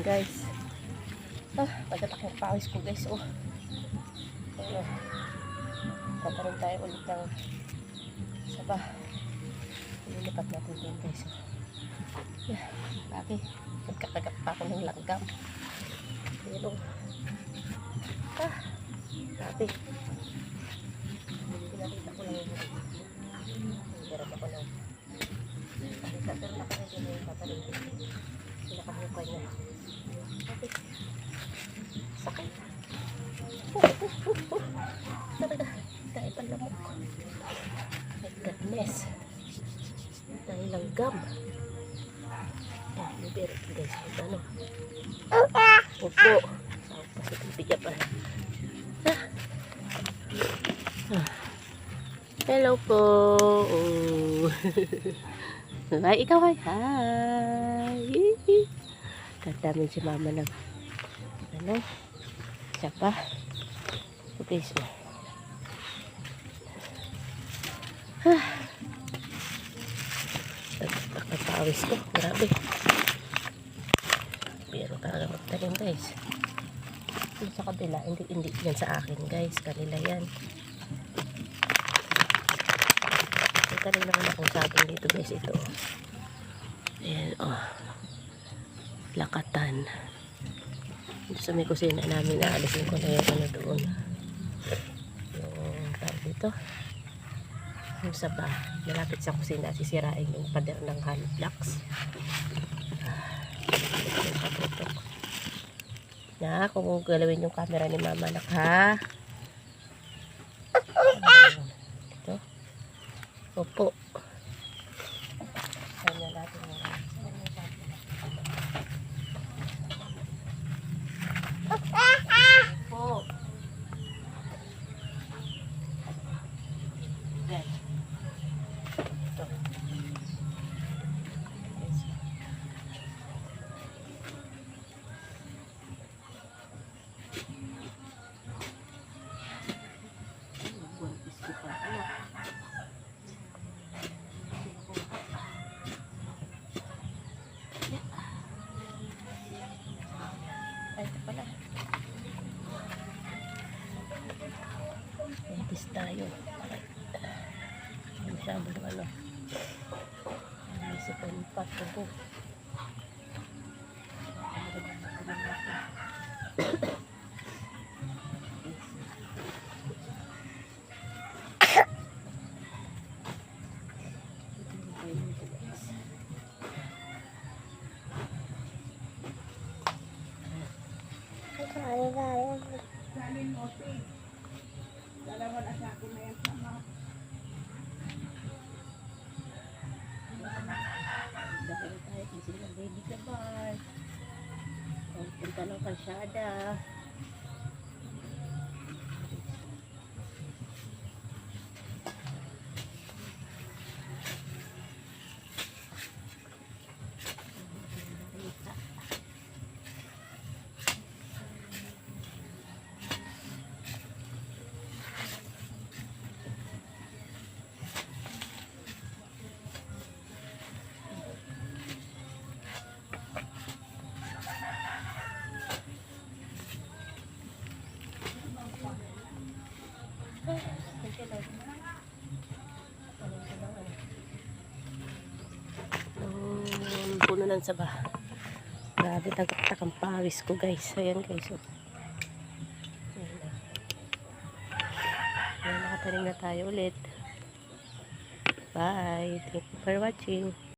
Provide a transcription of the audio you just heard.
guys. Pagkatakong pawis ko guys. Ayun. Tatanim tayo ulit ng saba. Ililipat natin din guys. Lagi. Nagkatagap pa ako ng langgam. Pero sabi. Pinakita ko lang yung hirap ako ng pero nakaready na yung tatanim ko. Pinakahukay niya. Sabi. Sakit. Talaga. Dahil palamok. My goodness. Dahil langgam. Libero ito guys. Ano? Opo. Kasi pipigyan pa. Hello po. Hi, ikaw ay. Hi. Kadamin si mama ng ano? Sapa. Okay, so. Nakapawis ko. Grabe. Pero talaga magtanim guys. Yung sa kabila, hindi yan sa akin guys. Kanila yan. Kanina naman akong sabon dito guys. Ito. Ayan lakatan. Dito sa may kusina namin. Naalisin ko na yung ano doon. Yung tawag dito. Yung saba. Malapit sa kusina. Sisirain yung pader ng hollow blocks. Na, kung galawin yung camera ni mama nak ha. Ito. Opo. Kanya natin yung opo. Ito. Ito pala. Edis tayo. Masyado ng ano. Isip ang pato ko. Punta ng kalsada. Puno ng saba. Grabe, tagak-takang pawis ko guys. Ayan guys. Ayan, nakatanim na tayo ulit. Bye. Thank you for watching.